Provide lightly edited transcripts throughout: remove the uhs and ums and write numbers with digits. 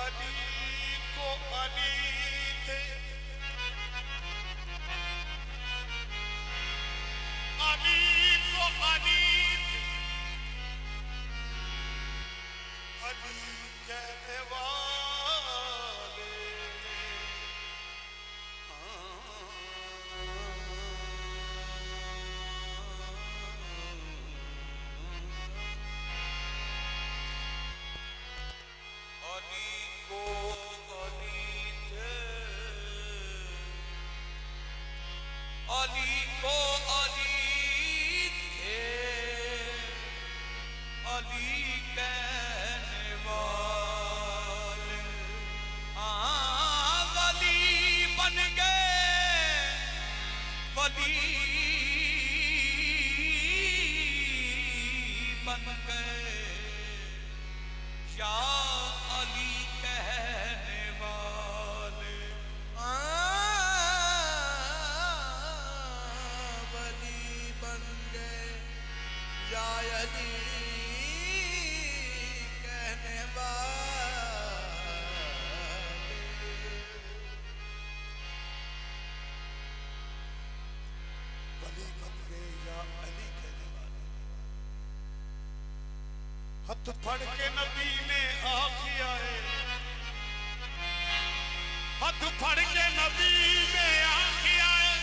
अली को अली थे, अली को अली थे, अली कहने वाले अली को अली थे, अली को अली थे, अली कहने वाले वली बन गए, वली बन गए या अली कहने वाले वली बन गए या अली कहने वाले। वली बन गए या अली कहने वाले। हाथ फड़ के नबी ने आखिया है, हाथ फड़ के नबी ने आखिया है,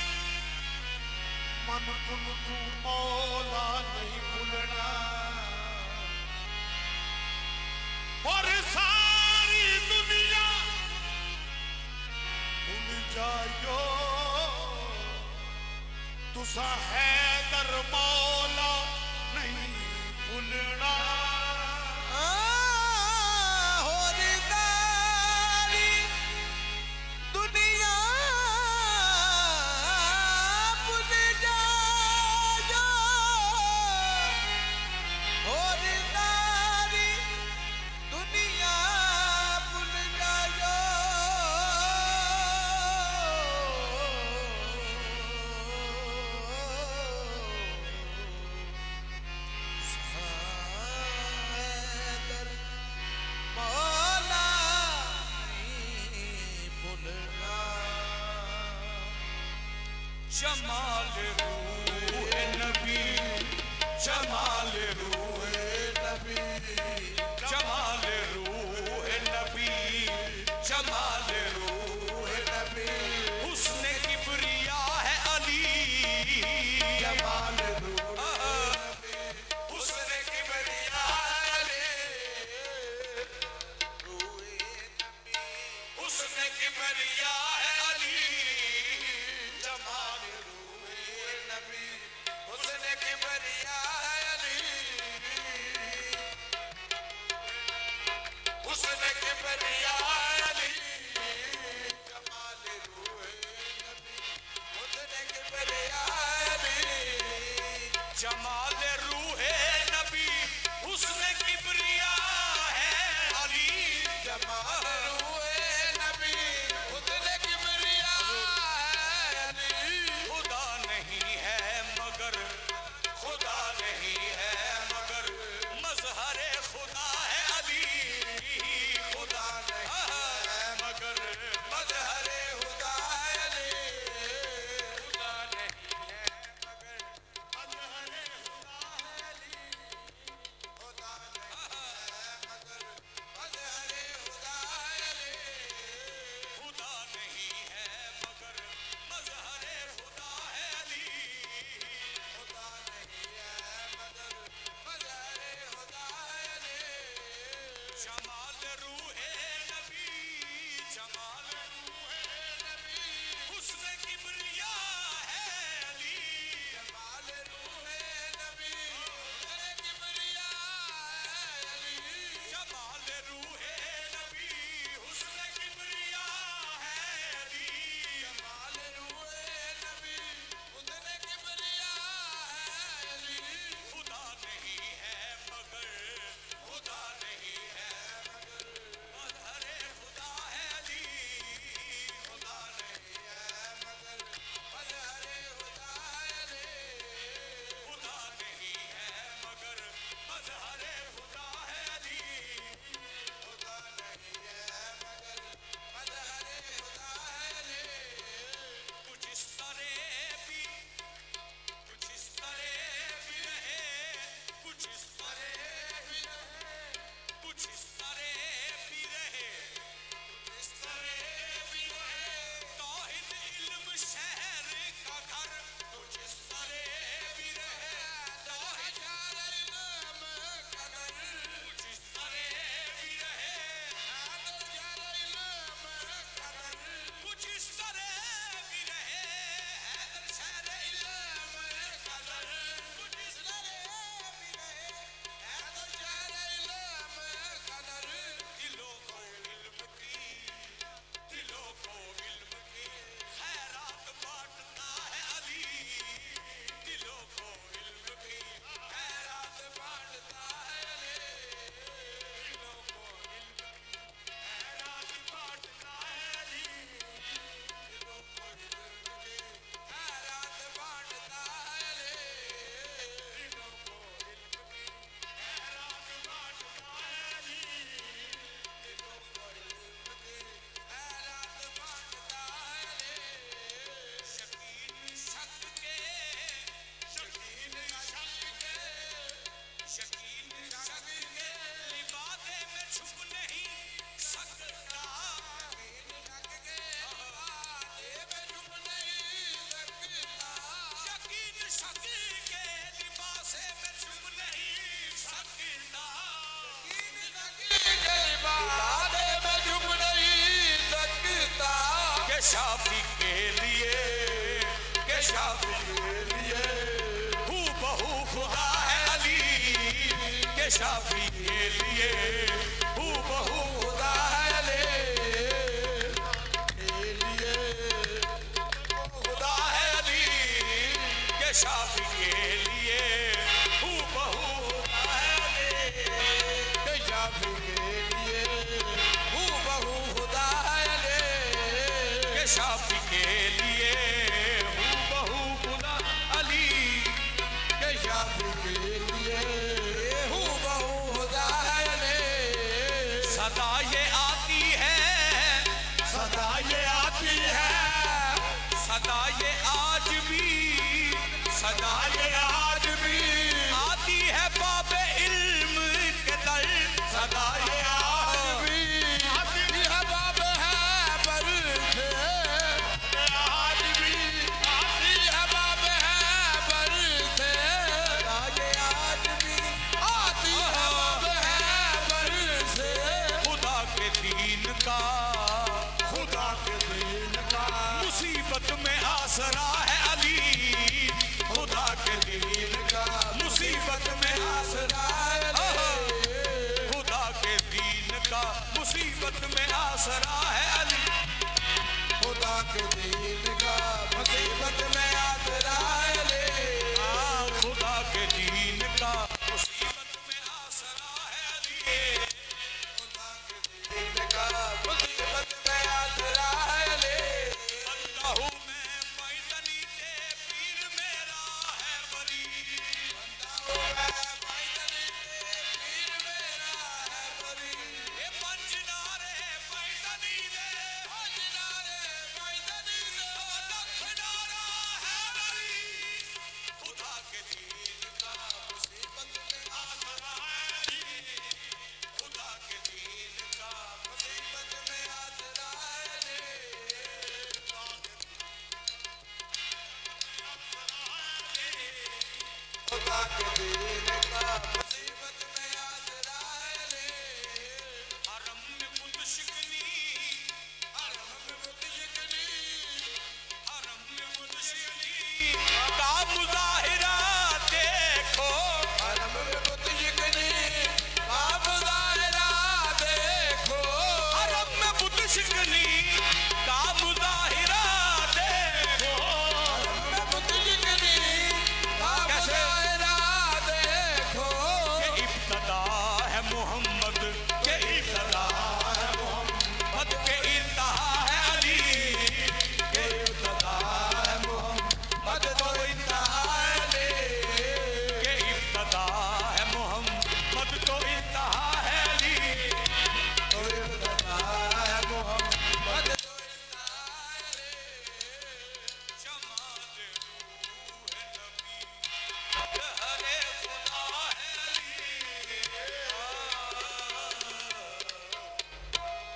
मन कुल तू मौला नहीं भूलना, और सारी दुनिया भूल जायो तुसा हैदर मौला नहीं भूलना। जमाल रूह नबी, जमाल रूह नबी, जमाल रूह नबी, जमाल रूह नबी, हुस्न किबरिया है अली, जमाल रूह नबी, हुस्न किबरिया है अली, रूह नबी, हुस्न किबरिया है अली, जमाल नबी, हुस्न किबरिया है अली, हुस्न किबरिया है अली, जमाल रूह नबी, हुस्न किबरिया है अली, जमाल रूह नबी, हुस्न किबरिया है अली, जमाल रूह नबी, हुस्न किबरिया है अली। खुदा नहीं है मगर, खुदा नहीं है मगर, मज़हरे खुदा है अली, खुदा नहीं है मगर, मज़हरे खुदा है अली, खुदा नहीं है मगर, मज़हरे खुदा है अली, खुदा नहीं है मगर, मज़हरे खुदा है के शाफी के लिए, के शाफी के लिए हू बहू खुदा है अली, के शाफी के लिए हू बहू खुदा है अली के लिए, खुदा है अली के शाफी के लिए हू बहू खुदा है अली के शाफी के लिए हू बहू खुदा है अली के शाफी के लिए हू बहू खुदा अली के शाफी के लिए हू बहू खुदा है अली। सदा ये आती है, सदा ये आती है, सदा ये आज भी, सदा ये आज भी आती है बाबे इल्म के दर, सदा ये आज भी आती है बाबे है पर थे, आज भी आती है बाबे है पर थे, सदा ये आज भी आती है बाबे है पर से। खुदा के दीन का, खुदा के दीन का मुसीबत में आसरा है अली, खुदा के दीन का मुसीबत में आसरा है अली, खुदा के दीन का मुसीबत में आसरा है अली, खुदा के दीन